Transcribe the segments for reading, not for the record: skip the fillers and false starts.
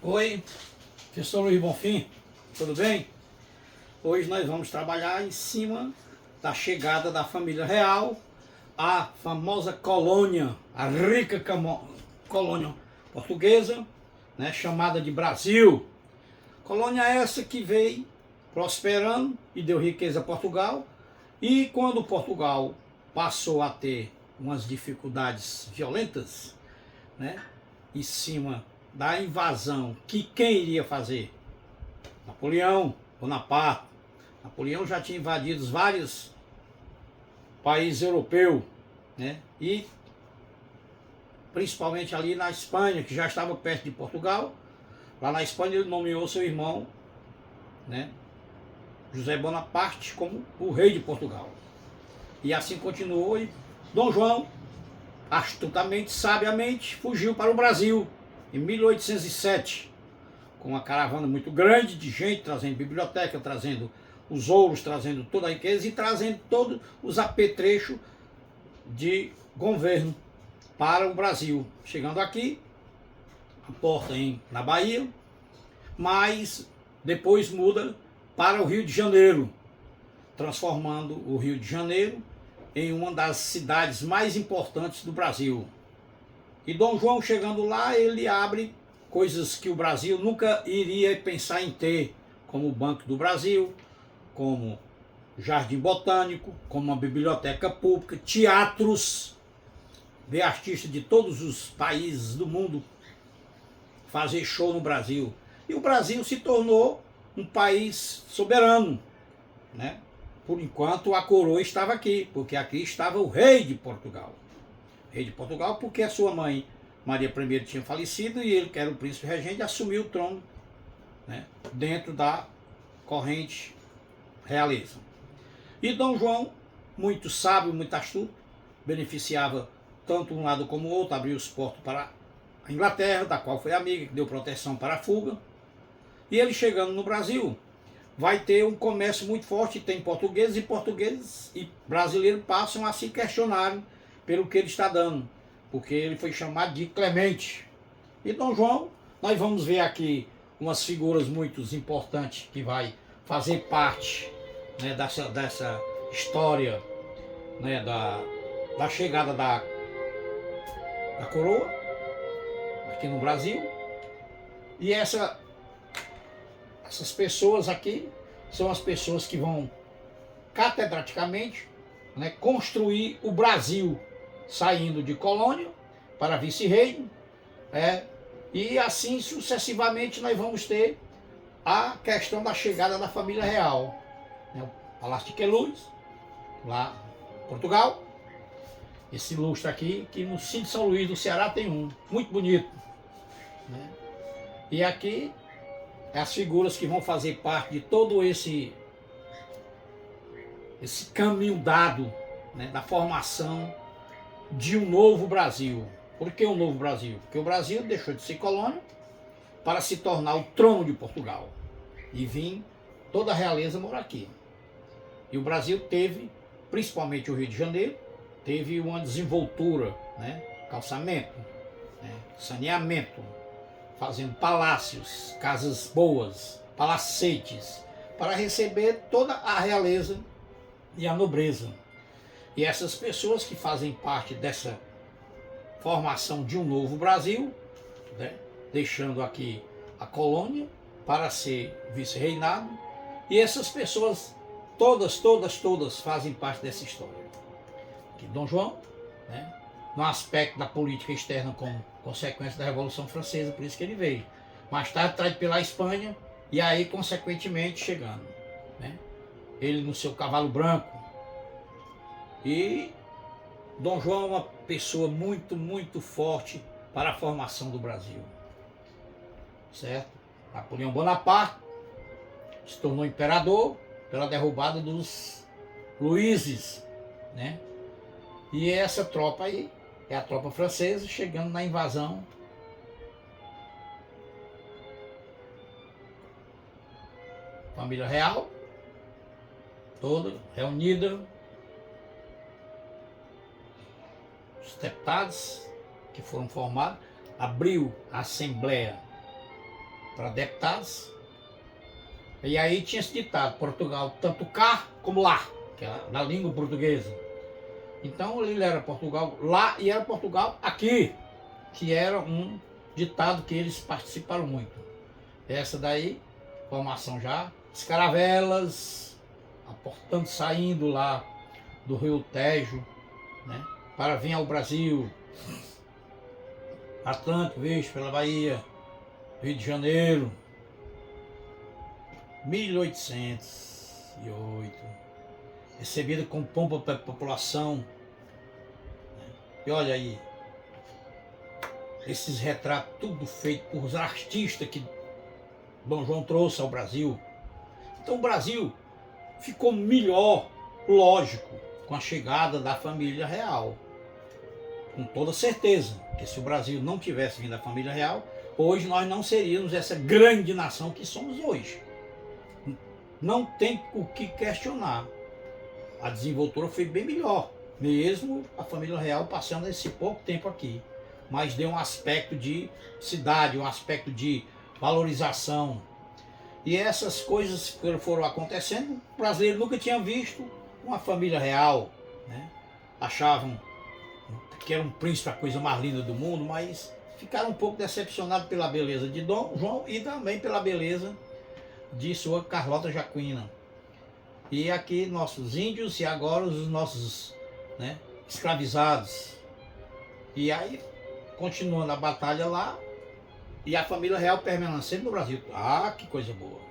Oi, professor Luiz Bonfim, tudo bem? Hoje nós vamos trabalhar em cima da chegada da família real à famosa colônia, a rica colônia portuguesa, né, chamada de Brasil. Colônia essa que veio prosperando e deu riqueza a Portugal, e quando Portugal passou a ter umas dificuldades violentas, né, em cima da invasão que quem iria fazer? Napoleão Bonaparte. Napoleão já tinha invadido vários países europeus, né? E principalmente ali na Espanha, que já estava perto de Portugal. Lá na Espanha ele nomeou seu irmão, né, José Bonaparte, como o rei de Portugal. E assim continuou, e Dom João, astutamente, sabiamente, fugiu para o Brasil em 1807, com uma caravana muito grande de gente, trazendo biblioteca, trazendo os ouros, trazendo toda a riqueza e trazendo todos os apetrechos de governo para o Brasil. Chegando aqui, a porta na Bahia, mas depois muda para o Rio de Janeiro, transformando o Rio de Janeiro em uma das cidades mais importantes do Brasil. E Dom João, chegando lá, ele abre coisas que o Brasil nunca iria pensar em ter, como o Banco do Brasil, como Jardim Botânico, como uma biblioteca pública, teatros, ver artistas de todos os países do mundo fazer show no Brasil. E o Brasil se tornou um país soberano, né? Por enquanto a coroa estava aqui, porque aqui estava o rei de Portugal. Rei de Portugal, porque a sua mãe, Maria I, tinha falecido e ele, que era o príncipe regente, assumiu o trono, né, dentro da corrente realeza. E Dom João, muito sábio, muito astuto, beneficiava tanto um lado como o outro, abriu os portos para a Inglaterra, da qual foi amiga, que deu proteção para a fuga. E ele chegando no Brasil, vai ter um comércio muito forte, tem portugueses e brasileiros passam a se questionarem pelo que ele está dando, porque ele foi chamado de Clemente. E Dom João, nós vamos ver aqui umas figuras muito importantes que vai fazer parte, né, dessa história, né, da chegada da coroa aqui no Brasil. E essas pessoas aqui são as pessoas que vão catedraticamente, né, construir o Brasil, saindo de colônia para vice-reino, e assim sucessivamente nós vamos ter a questão da chegada da família real, né, o Palácio de Queluz, lá em Portugal, esse lustre aqui, que no Sítio São Luís do Ceará tem um, muito bonito, né? E aqui as figuras que vão fazer parte de todo esse caminho dado, né, da formação de um novo Brasil. Por que um novo Brasil? Porque o Brasil deixou de ser colônia para se tornar o trono de Portugal. E vir toda a realeza morar aqui. E o Brasil teve, principalmente o Rio de Janeiro, teve uma desenvoltura, né, calçamento, né, saneamento, fazendo palácios, casas boas, palacetes, para receber toda a realeza e a nobreza. E essas pessoas que fazem parte dessa formação de um novo Brasil, né, deixando aqui a colônia para ser vice-reinado, e essas pessoas todas fazem parte dessa história. Que Dom João, né, no aspecto da política externa como consequência da Revolução Francesa, por isso que ele veio. Mais tarde traído pela Espanha e aí consequentemente chegando, né, ele no seu cavalo branco. E Dom João é uma pessoa muito forte para a formação do Brasil, certo? Napoleão Bonaparte se tornou imperador pela derrubada dos Luíses, né? E essa tropa aí é a tropa francesa chegando na invasão. Família real, toda reunida, os deputados que foram formados, abriu a Assembleia para deputados. E aí tinha esse ditado: Portugal tanto cá como lá, que é na língua portuguesa. Então ele era Portugal lá e era Portugal aqui, que era um ditado que eles participaram muito. Essa daí, formação já, as caravelas, portanto saindo lá do Rio Tejo, né, para vir ao Brasil, Atlântico, vixe, pela Bahia, Rio de Janeiro, 1808, recebida com pompa pela população. E olha aí, esses retratos tudo feito por artistas que Dom João trouxe ao Brasil. Então o Brasil ficou melhor, lógico, com a chegada da família real. Com toda certeza, que se o Brasil não tivesse vindo da família real, hoje nós não seríamos essa grande nação que somos hoje. Não tem o que questionar. A desenvoltura foi bem melhor, mesmo a família real passando esse pouco tempo aqui. Mas deu um aspecto de cidade, um aspecto de valorização. E essas coisas que foram acontecendo, o brasileiro nunca tinha visto uma família real, né? Achavam que era um príncipe a coisa mais linda do mundo, mas ficaram um pouco decepcionados pela beleza de Dom João e também pela beleza de sua Carlota Joaquina. E aqui nossos índios e agora os nossos, né, escravizados. E aí, continuando a batalha lá, e a família real permanecendo no Brasil. Ah, que coisa boa!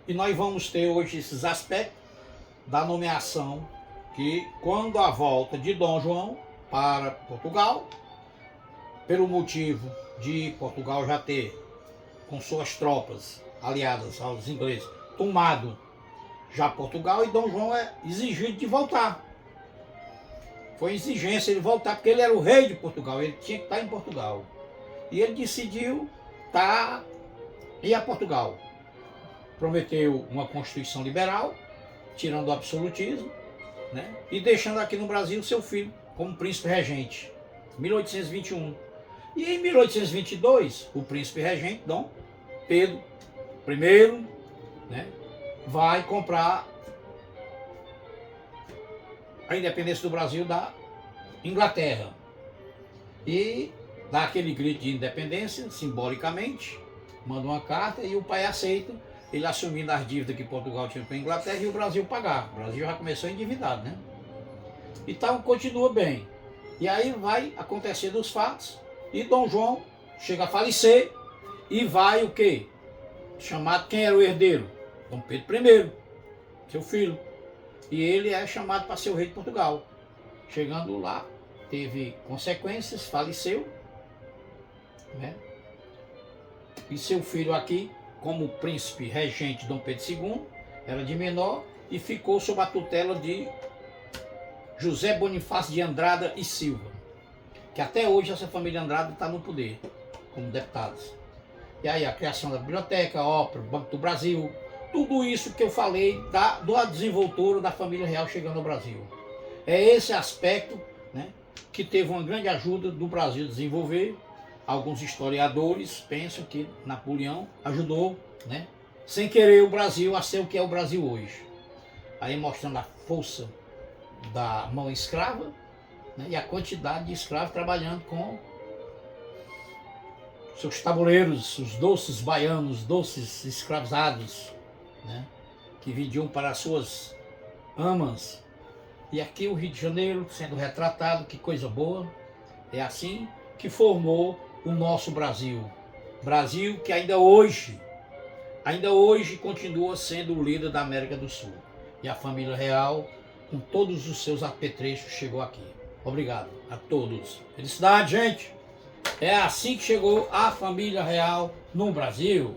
E nós vamos ter hoje esses aspectos da nomeação, que quando a volta de Dom João para Portugal, pelo motivo de Portugal já ter, com suas tropas aliadas aos ingleses, tomado já Portugal, e Dom João é exigido de voltar. Foi exigência ele voltar, porque ele era o rei de Portugal, ele tinha que estar em Portugal. E ele decidiu ir a Portugal. Prometeu uma Constituição liberal, tirando o absolutismo, né, e deixando aqui no Brasil seu filho como príncipe regente, 1821. E em 1822, o príncipe regente, Dom Pedro I, né, vai comprar a independência do Brasil da Inglaterra. E dá aquele grito de independência, simbolicamente, manda uma carta e o pai aceita, ele assumindo as dívidas que Portugal tinha com a Inglaterra e o Brasil pagar. O Brasil já começou endividado, né? Então continua bem. E aí vai acontecendo os fatos e Dom João chega a falecer e vai o quê? Chamado, quem era o herdeiro? Dom Pedro I, seu filho. E ele é chamado para ser o rei de Portugal. Chegando lá, teve consequências, faleceu, né? E seu filho aqui, como príncipe regente Dom Pedro II, era de menor e ficou sob a tutela de José Bonifácio de Andrada e Silva, que até hoje essa família Andrada está no poder, como deputados. E aí a criação da biblioteca, a ópera, Banco do Brasil, tudo isso que eu falei da desenvoltura da família real chegando ao Brasil. É esse aspecto, né, que teve uma grande ajuda do Brasil a desenvolver. Alguns historiadores pensam que Napoleão ajudou, né, sem querer, o Brasil a ser o que é o Brasil hoje. Aí mostrando a força da mão escrava, né, e a quantidade de escravos trabalhando com seus tabuleiros, os doces baianos, doces escravizados, né, que vendiam para as suas amas. E aqui o Rio de Janeiro sendo retratado, que coisa boa. É assim que formou o nosso Brasil. Brasil que ainda hoje continua sendo o líder da América do Sul. E a família real, com todos os seus apetrechos, chegou aqui. Obrigado a todos. Felicidade, gente! É assim que chegou a família real no Brasil.